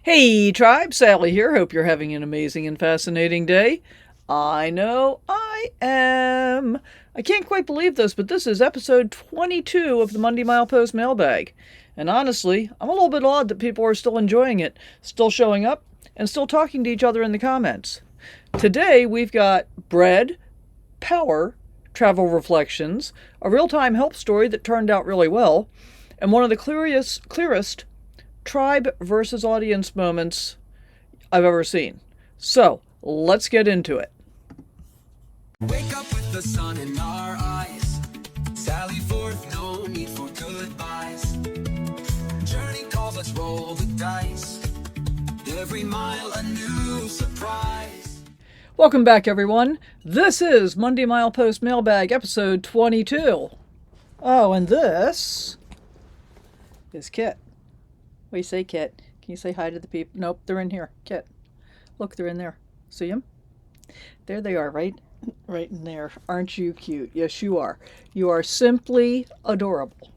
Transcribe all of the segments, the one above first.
Hey tribe, Sally here. Hope you're having an amazing and fascinating day. I know I am. I can't quite believe this, but this is episode 22 of the Monday Milepost Mailbag. And honestly, I'm a little bit awed that people are still enjoying it, still showing up, and still talking to each other in the comments. Today we've got bread, power, travel reflections, a real-time help story that turned out really well, and one of the clearest tribe versus audience moments I've ever seen. So, let's get into it. Wake up with the sun in our eyes. Sally forth, no need for goodbyes. Journey calls, let's roll the dice. Every mile a new surprise. Welcome back, everyone. This is Monday Milepost Mailbag, episode 22. Oh, and this is Kit. What do you say, Kit? Can you say hi to the people? Nope, they're in here. Kit. Look, they're in there. See them? There they are, right in there. Aren't you cute? Yes, you are. You are simply adorable.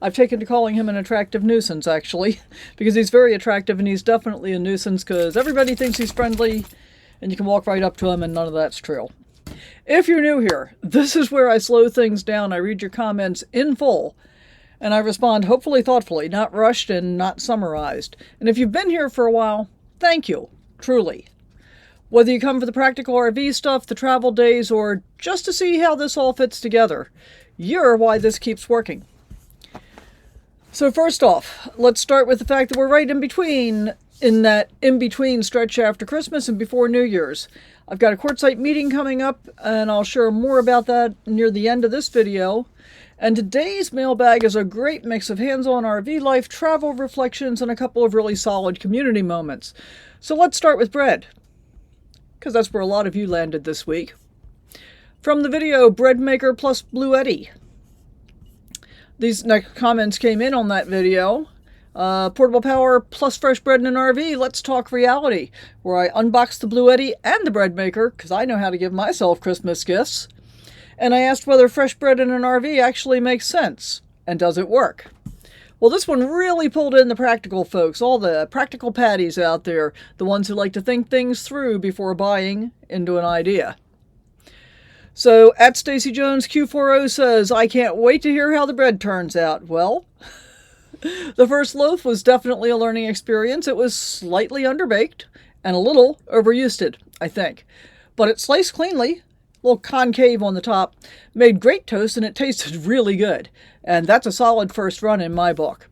I've taken to calling him an attractive nuisance, actually, because he's very attractive, and he's definitely a nuisance because everybody thinks he's friendly, and you can walk right up to him, and none of that's true. If you're new here, this is where I slow things down. I read your comments in full, and I respond hopefully thoughtfully, not rushed and not summarized. And if you've been here for a while, thank you, truly. Whether you come for the practical RV stuff, the travel days, or just to see how this all fits together, you're why this keeps working. So first off, let's start with the fact that we're right in that in-between stretch after Christmas and before New Year's. I've got a Quartzsite meeting coming up, and I'll share more about that near the end of this video. And today's mailbag is a great mix of hands-on RV life, travel reflections, and a couple of really solid community moments. So let's start with bread, because that's where a lot of you landed this week. From the video, Bread Maker plus Bluetti. These next comments came in on that video. Portable power plus fresh bread in an RV. Let's talk reality, where I unboxed the Bluetti and the Bread Maker, because I know how to give myself Christmas gifts. And I asked whether fresh bread in an RV actually makes sense, and does it work? Well, this one really pulled in the practical folks, all the practical patties out there, the ones who like to think things through before buying into an idea. So, at Stacy Jones Q40 says, I can't wait to hear how the bread turns out. Well, the first loaf was definitely a learning experience. It was slightly underbaked and a little overused, I think. But it sliced cleanly, a little concave on the top, made great toast, and it tasted really good. And that's a solid first run in my book.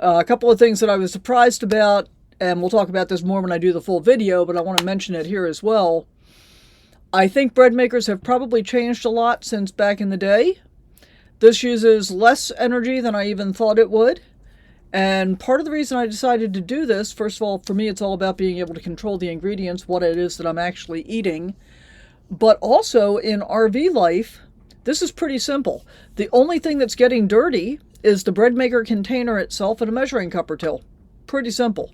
A couple of things that I was surprised about, and we'll talk about this more when I do the full video, but I want to mention it here as well. I think bread makers have probably changed a lot since back in the day. This uses less energy than I even thought it would. And part of the reason I decided to do this, first of all, for me, it's all about being able to control the ingredients, what it is that I'm actually eating. But also in RV life, this is pretty simple. The only thing that's getting dirty is the bread maker container itself and a measuring cup or two. Pretty simple.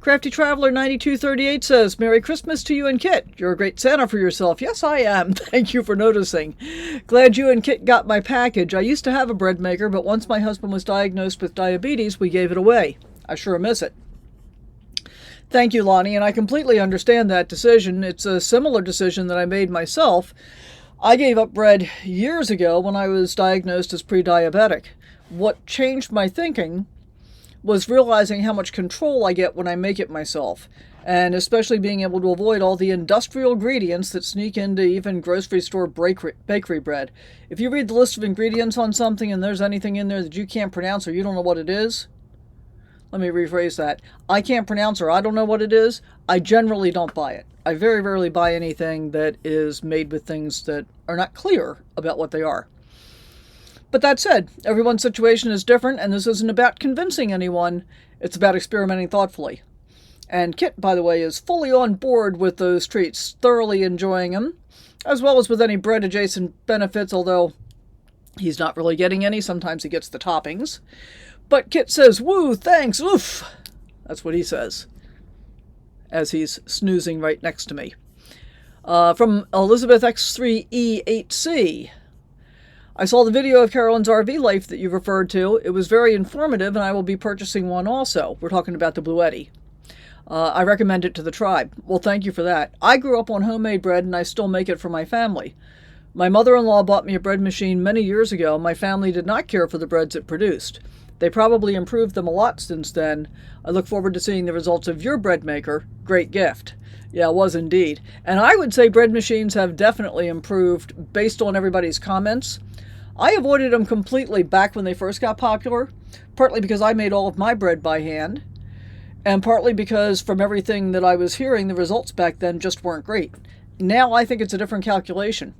Crafty Traveler 9238 says, Merry Christmas to you and Kit. You're a great Santa for yourself. Yes, I am. Thank you for noticing. Glad you and Kit got my package. I used to have a bread maker, but once my husband was diagnosed with diabetes, we gave it away. I sure miss it. Thank you, Lonnie, and I completely understand that decision. It's a similar decision that I made myself. I gave up bread years ago when I was diagnosed as pre-diabetic. What changed my thinking was realizing how much control I get when I make it myself, and especially being able to avoid all the industrial ingredients that sneak into even grocery store bakery bread. If you read the list of ingredients on something and there's anything in there that you can't pronounce or you don't know what it is, let me rephrase that. I can't pronounce or I don't know what it is, I generally don't buy it. I very rarely buy anything that is made with things that are not clear about what they are. But that said, everyone's situation is different, and this isn't about convincing anyone. It's about experimenting thoughtfully. And Kit, by the way, is fully on board with those treats, thoroughly enjoying them, as well as with any bread-adjacent benefits, although he's not really getting any. Sometimes he gets the toppings. But Kit says, woo, thanks, oof. That's what he says, as he's snoozing right next to me. From Elizabeth X3E8C. I saw the video of Carolyn's RV life that you referred to. It was very informative, and I will be purchasing one also. We're talking about the Bluetti. I recommend it to the tribe. Well, thank you for that. I grew up on homemade bread and I still make it for my family. My mother-in-law bought me a bread machine many years ago. My family did not care for the breads it produced. They probably improved them a lot since then. I look forward to seeing the results of your bread maker. Great gift. Yeah, it was indeed. And I would say bread machines have definitely improved based on everybody's comments. I avoided them completely back when they first got popular, partly because I made all of my bread by hand, and partly because from everything that I was hearing, the results back then just weren't great. Now I think it's a different calculation.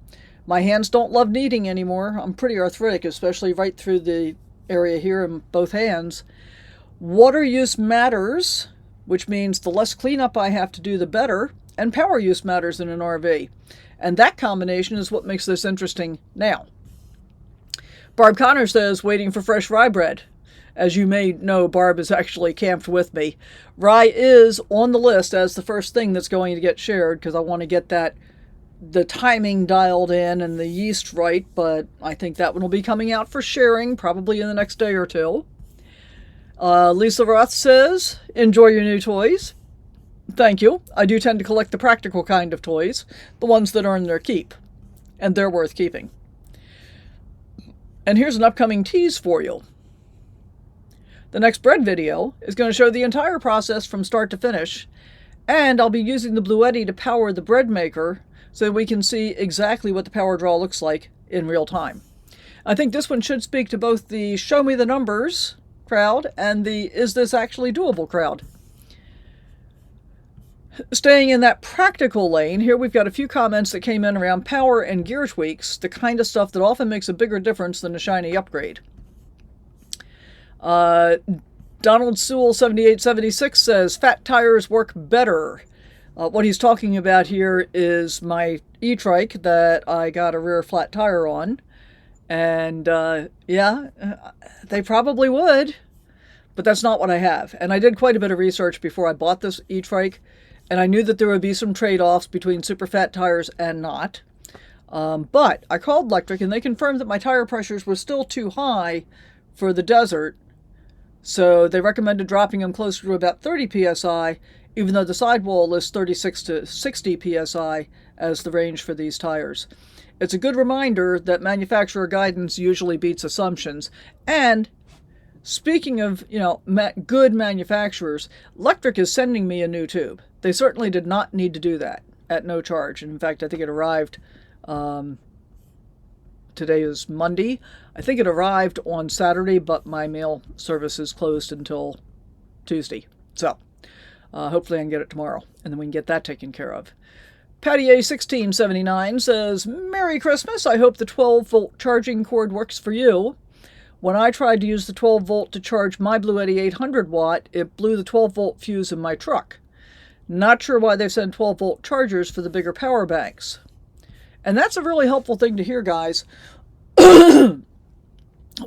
My hands don't love kneading anymore. I'm pretty arthritic, especially right through the area here in both hands. Water use matters, which means the less cleanup I have to do, the better, and power use matters in an RV. And that combination is what makes this interesting now. Barb Connor says, waiting for fresh rye bread. As you may know, Barb is actually camped with me. Rye is on the list as the first thing that's going to get shared because I want to get the timing dialed in and the yeast right, but I think that one will be coming out for sharing probably in the next day or two. Lisa Roth says, enjoy your new toys. Thank you. I do tend to collect the practical kind of toys, the ones that earn their keep, and they're worth keeping. And here's an upcoming tease for you. The next bread video is going to show the entire process from start to finish, and I'll be using the Bluetti to power the bread maker so that we can see exactly what the power draw looks like in real time. I think this one should speak to both the show me the numbers crowd and the is this actually doable crowd. Staying in that practical lane, here we've got a few comments that came in around power and gear tweaks, the kind of stuff that often makes a bigger difference than a shiny upgrade. Donald Sewell 7876 says, fat tires work better. What he's talking about here is my e-trike that I got a rear flat tire on. And they probably would, but that's not what I have. And I did quite a bit of research before I bought this e-trike, and I knew that there would be some trade-offs between super fat tires and not. But I called Electric, and they confirmed that my tire pressures were still too high for the desert, so they recommended dropping them closer to about 30 psi, even though the sidewall lists 36 to 60 psi as the range for these tires. It's a good reminder that manufacturer guidance usually beats assumptions. And speaking of, good manufacturers, Electric is sending me a new tube. They certainly did not need to do that at no charge. In fact, I think it arrived, today is Monday. I think it arrived on Saturday, but my mail service is closed until Tuesday. So hopefully I can get it tomorrow, and then we can get that taken care of. Patty A1679 says, Merry Christmas. I hope the 12-volt charging cord works for you. When I tried to use the 12-volt to charge my Bluetti 800-watt, it blew the 12-volt fuse in my truck. Not sure why they send 12-volt chargers for the bigger power banks. And that's a really helpful thing to hear, guys. When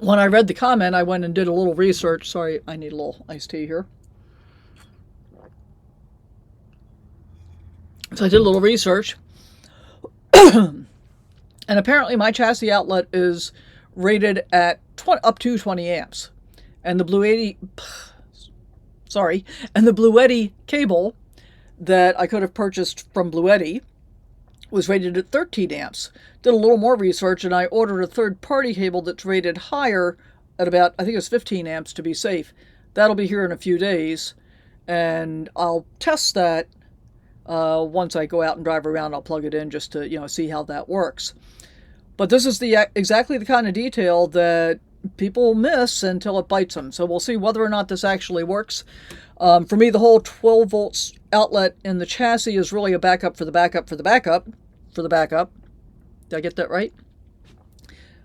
I read the comment, I went and did a little research. Sorry, I need a little iced tea here. So I did a little research, and apparently my chassis outlet is rated at up to 20 amps, and the Bluetti cable that I could have purchased from Bluetti was rated at 13 amps. Did a little more research, and I ordered a third-party cable that's rated higher at about, I think it's 15 amps to be safe. That'll be here in a few days, and I'll test that. Once I go out and drive around, I'll plug it in just to, see how that works. But this is exactly the kind of detail that people miss until it bites them. So we'll see whether or not this actually works. For me, the whole 12 volts outlet in the chassis is really a backup for the backup for the backup for the backup. Did I get that right?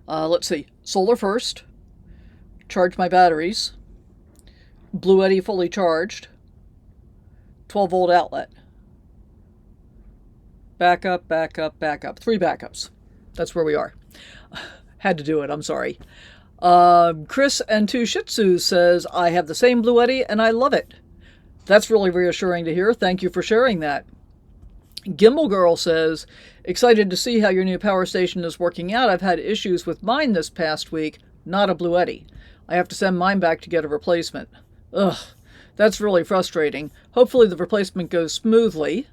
Let's see. Solar first. Charge my batteries. Bluetti fully charged. 12 volt outlet. Backup, backup, backup. 3 backups. That's where we are. Had to do it. I'm sorry. Chris and 2 Shih Tzus says, I have the same Bluetti and I love it. That's really reassuring to hear. Thank you for sharing that. Gimbal Girl says, excited to see how your new power station is working out. I've had issues with mine this past week. Not a Bluetti. I have to send mine back to get a replacement. Ugh. That's really frustrating. Hopefully the replacement goes smoothly.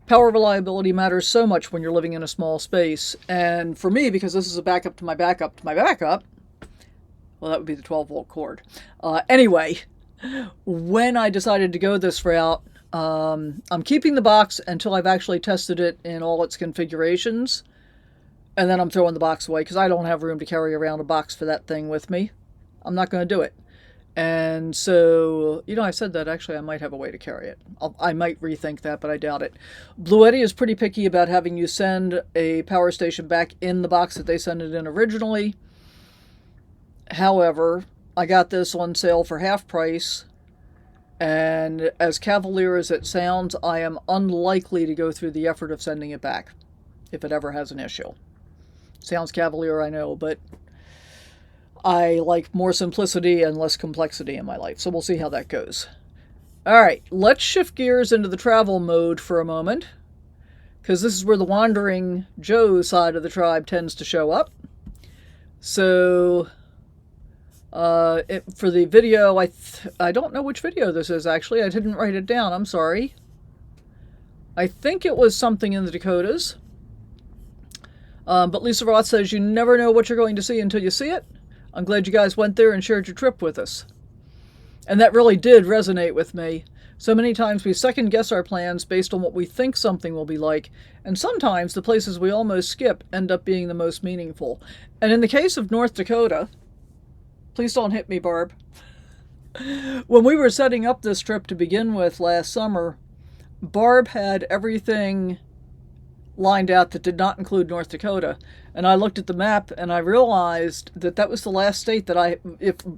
Power reliability matters so much when you're living in a small space. And for me, because this is a backup to my backup to my backup, well, that would be the 12-volt cord. Anyway, when I decided to go this route, I'm keeping the box until I've actually tested it in all its configurations. And then I'm throwing the box away because I don't have room to carry around a box for that thing with me. I'm not going to do it. And so, I said that actually I might have a way to carry it. I might rethink that, but I doubt it. Bluetti is pretty picky about having you send a power station back in the box that they sent it in originally. However, I got this on sale for half price. And as cavalier as it sounds, I am unlikely to go through the effort of sending it back if it ever has an issue. Sounds cavalier, I know, but I like more simplicity and less complexity in my life, so we'll see how that goes. All right, let's shift gears into the travel mode for a moment, because this is where the Wandering Joe side of the tribe tends to show up. So, for the video, I don't know which video this is, actually. I didn't write it down. I'm sorry. I think it was something in the Dakotas. But Lisa Roth says, you never know what you're going to see until you see it. I'm glad you guys went there and shared your trip with us. And that really did resonate with me. So many times we second guess our plans based on what we think something will be like, and sometimes the places we almost skip end up being the most meaningful. And in the case of North Dakota, please don't hit me, Barb. When we were setting up this trip to begin with last summer, Barb had everything lined out that did not include North Dakota. And I looked at the map and I realized that that was the last state that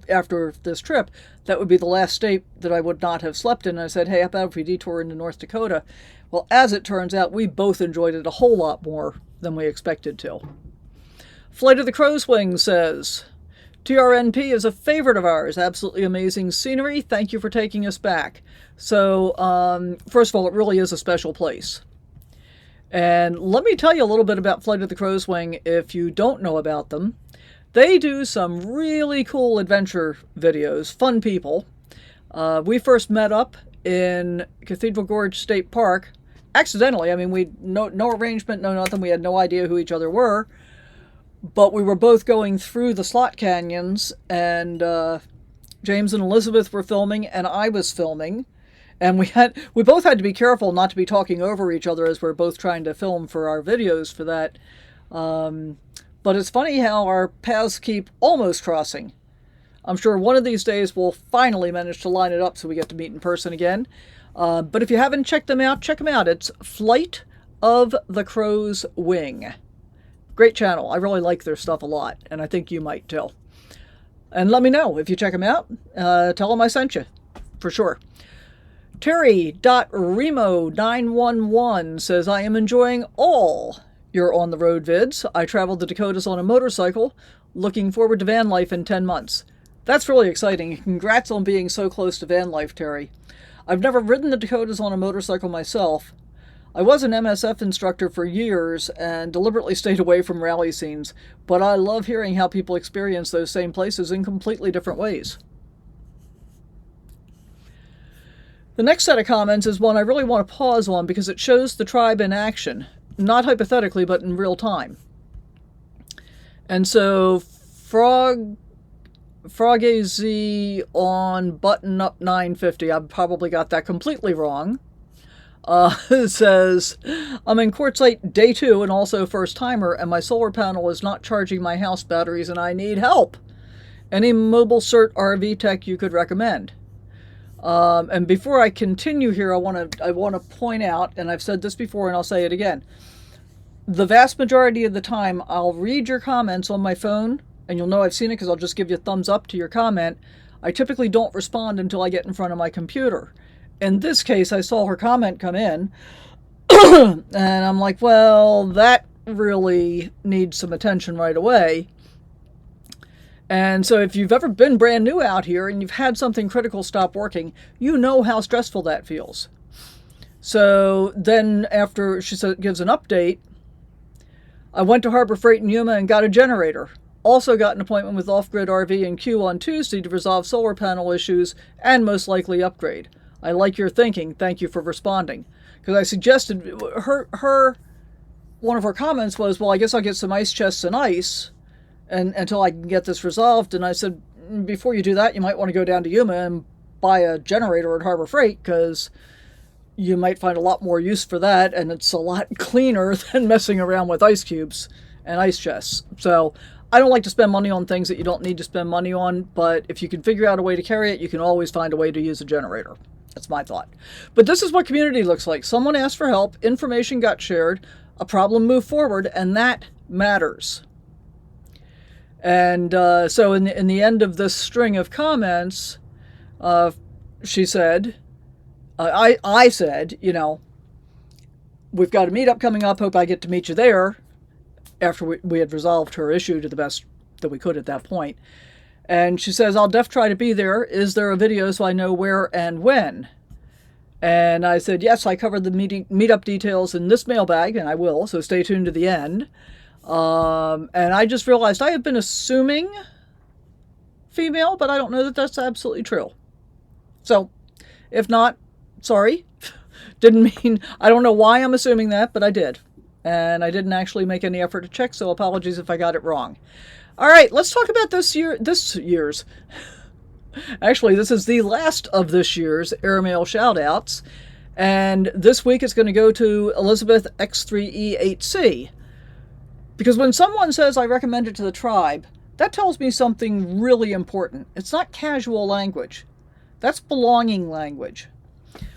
after this trip, that would be the last state that I would not have slept in. And I said, hey, how about if we detour into North Dakota? Well, as it turns out, we both enjoyed it a whole lot more than we expected to. Flight of the Crow's Wing says, TRNP is a favorite of ours. Absolutely amazing scenery. Thank you for taking us back. So, first of all, it really is a special place. And let me tell you a little bit about Flight of the Crow's Wing if you don't know about them. They do some really cool adventure videos, fun people. We first met up in Cathedral Gorge State Park, accidentally. I mean, no arrangement, no nothing. We had no idea who each other were. But we were both going through the slot canyons, and James and Elizabeth were filming, and I was filming. And we both had to be careful not to be talking over each other as we're both trying to film for our videos for that. But it's funny how our paths keep almost crossing. I'm sure one of these days we'll finally manage to line it up so we get to meet in person again. But if you haven't checked them out, check them out. It's Flight of the Crow's Wing. Great channel. I really like their stuff a lot, and I think you might too. And let me know if you check them out. Tell them I sent you, for sure. Terry.remo911 says, I am enjoying all your on-the-road vids. I traveled the Dakotas on a motorcycle, looking forward to van life in 10 months. That's really exciting. Congrats on being so close to van life, Terry. I've never ridden the Dakotas on a motorcycle myself. I was an MSF instructor for years and deliberately stayed away from rally scenes, but I love hearing how people experience those same places in completely different ways. The next set of comments is one I really want to pause on because it shows the tribe in action, not hypothetically, but in real time. And so, Frogaz on Button Up 950, I probably got that completely wrong, says, I'm in Quartzsite day 2 and also first timer, and my solar panel is not charging my house batteries and I need help. Any mobile cert RV tech you could recommend? And before I continue here, I want to point out, and I've said this before and I'll say it again, the vast majority of the time I'll read your comments on my phone, and you'll know I've seen it because I'll just give you a thumbs up to your comment. I typically don't respond until I get in front of my computer. In this case, I saw her comment come in, and I'm like, well, that really needs some attention right away. And so if you've ever been brand new out here and you've had something critical stop working, you know how stressful that feels. So then after she gives an update, I went to Harbor Freight in Yuma and got a generator. Also got an appointment with Off-Grid RV and Q on Tuesday to resolve solar panel issues and most likely upgrade. I like your thinking. Thank you for responding. Because I suggested one of her comments was, well, I guess I'll get some ice chests and ice until I can get this resolved. And I said, before you do that, you might want to go down to Yuma and buy a generator at Harbor Freight, because you might find a lot more use for that, and it's a lot cleaner than messing around with ice cubes and ice chests. So I don't like to spend money on things that you don't need to spend money on, but if you can figure out a way to carry it, you can always find a way to use a generator. That's my thought. But this is what community looks like. Someone asked for help, information got shared, a problem moved forward, and that matters. And so in the end of this string of comments, she said, I said, you know, we've got a meetup coming up. Hope I get to meet you there, after we had resolved her issue to the best that we could at that point. And she says, I'll try to be there. Is there a video so I know where and when? And I said, yes, I covered the meetup details in this mailbag, and I will, so stay tuned to the end. And I just realized I have been assuming female, but I don't know that that's absolutely true. So if not, sorry. Didn't mean, I don't know why I'm assuming that, but I did. And I didn't actually make any effort to check, so apologies if I got it wrong. All right, let's talk about this year's. Actually, this is the last of this year's Airmail shoutouts. And this week it's going to go to Elizabeth X3E8C. Because when someone says I recommend it to the tribe, that tells me something really important. It's not casual language. That's belonging language.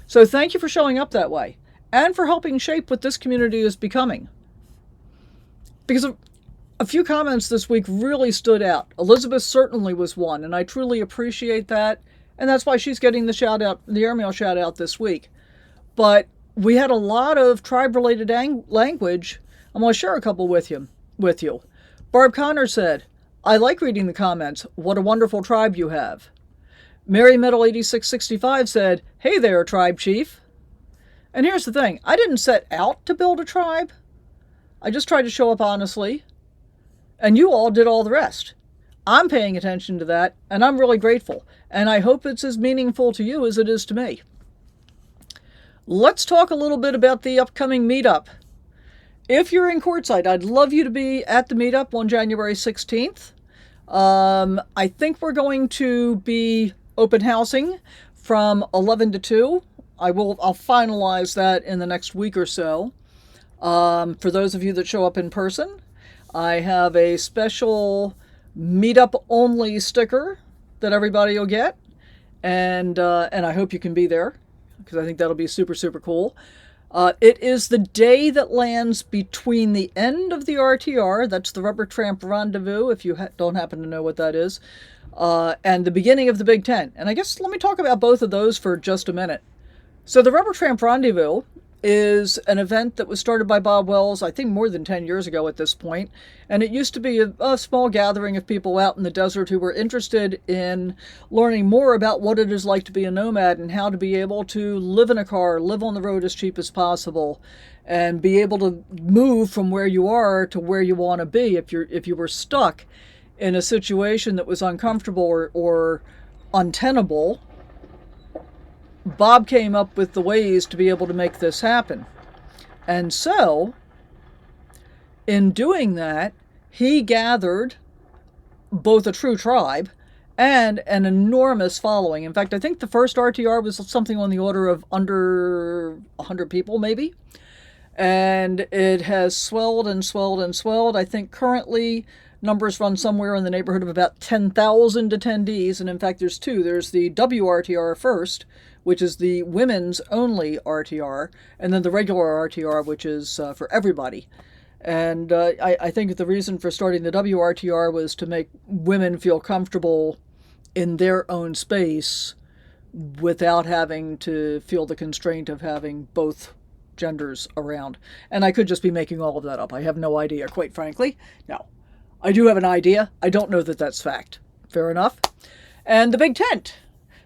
So thank you for showing up that way, and for helping shape what this community is becoming. Because a few comments this week really stood out. Elizabeth certainly was one, and I truly appreciate that, and that's why she's getting the shout out, the Airmail shout out this week. But we had a lot of tribe-related language. I'm going to share a couple with you. Barb Connor said, I like reading the comments. What a wonderful tribe you have. Mary Metal 8665 said, hey there, tribe chief. And here's the thing. I didn't set out to build a tribe. I just tried to show up honestly. And you all did all the rest. I'm paying attention to that, and I'm really grateful. And I hope it's as meaningful to you as it is to me. Let's talk a little bit about the upcoming meetup. If you're in Quartzsite, I'd love you to be at the meetup on January 16th. I think we're going to be open housing from 11 to 2. I'll finalize that in the next week or so. For those of you that show up in person, I have a special meetup only sticker that everybody will get. And I hope you can be there, because I think that'll be super, super cool. It is the day that lands between the end of the RTR, that's the Rubber Tramp Rendezvous, if you don't happen to know what that is, and the beginning of the Big Tent. And I guess let me talk about both of those for just a minute. So the Rubber Tramp Rendezvous is an event that was started by Bob Wells, I think more than 10 years ago at this point. And it used to be a small gathering of people out in the desert who were interested in learning more about what it is like to be a nomad and how to be able to live in a car, live on the road as cheap as possible, and be able to move from where you are to where you want to be if you were stuck in a situation that was uncomfortable or untenable. Bob came up with the ways to be able to make this happen. And so, in doing that, he gathered both a true tribe and an enormous following. In fact, I think the first RTR was something on the order of under 100 people, maybe. And it has swelled and swelled and swelled. I think currently numbers run somewhere in the neighborhood of about 10,000 attendees. And in fact, there's two. There's the WRTR first, which is the women's only RTR, and then the regular RTR, which is for everybody. And I think the reason for starting the WRTR was to make women feel comfortable in their own space without having to feel the constraint of having both genders around. And I could just be making all of that up. I have no idea, quite frankly. No, I do have an idea. I don't know that that's fact. Fair enough. And the Big Tent.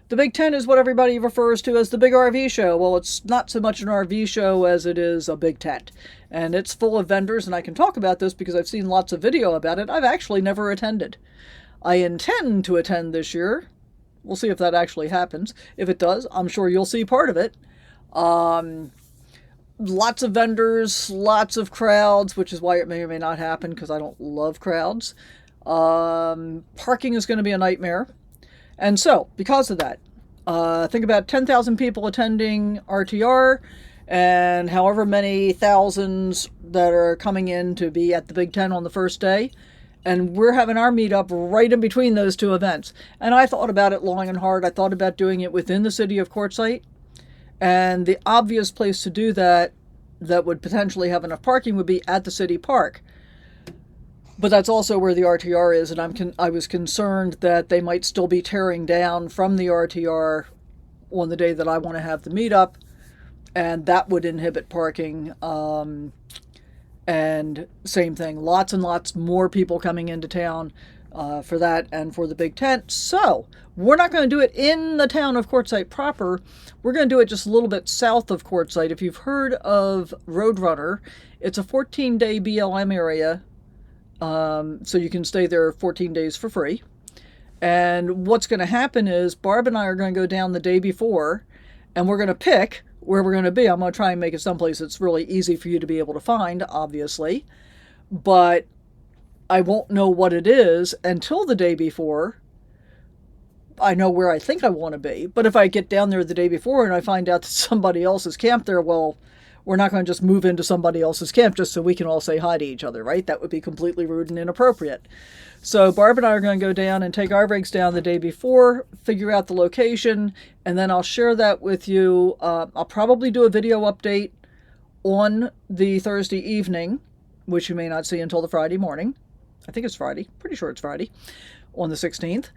The Big Tent is what everybody refers to as the big RV show. Well, it's not so much an RV show as it is a big tent. And it's full of vendors, and I can talk about this because I've seen lots of video about it. I've actually never attended. I intend to attend this year. We'll see if that actually happens. If it does, I'm sure you'll see part of it. Lots of vendors, lots of crowds, which is why it may or may not happen because I don't love crowds. Parking is going to be a nightmare. And so, because of that, think about 10,000 people attending RTR and however many thousands that are coming in to be at the Big Tent on the first day. And we're having our meetup right in between those two events. And I thought about it long and hard. I thought about doing it within the city of Quartzsite. And the obvious place to do that would potentially have enough parking would be at the city park. But that's also where the RTR is, and I was concerned that they might still be tearing down from the RTR on the day that I want to have the meetup, and that would inhibit parking. And same thing, lots and lots more people coming into town for that and for the big tent. So we're not going to do it in the town of Quartzsite proper. We're going to do it just a little bit south of Quartzsite. If you've heard of Roadrunner, it's a 14-day BLM area. So you can stay there 14 days for free. And what's going to happen is Barb and I are going to go down the day before, and we're going to pick where we're going to be. I'm going to try and make it someplace that's really easy for you to be able to find, obviously. But I won't know what it is until the day before. I know where I think I want to be. But if I get down there the day before and I find out that somebody else has camped there, well, we're not going to just move into somebody else's camp just so we can all say hi to each other, right? That would be completely rude and inappropriate. So Barb and I are going to go down and take our rigs down the day before, figure out the location, and then I'll share that with you. I'll probably do a video update on the Thursday evening, which you may not see until the Friday morning. I think it's Friday. Pretty sure it's Friday on the 16th.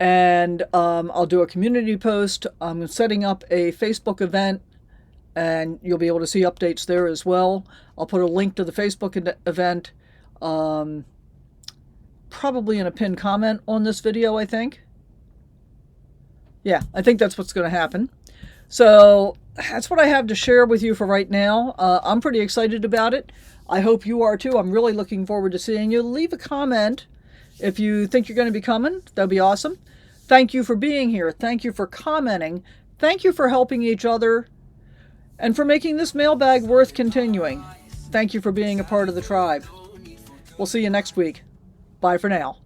And I'll do a community post. I'm setting up a Facebook event, and you'll be able to see updates there as well. I'll put a link to the Facebook event, probably in a pinned comment on this video, I think. Yeah, I think that's what's going to happen. So that's what I have to share with you for right now. I'm pretty excited about it. I hope you are too. I'm really looking forward to seeing you. Leave a comment if you think you're going to be coming. That'd be awesome. Thank you for being here. Thank you for commenting. Thank you for helping each other, and for making this mailbag worth continuing. Thank you for being a part of the tribe. We'll see you next week. Bye for now.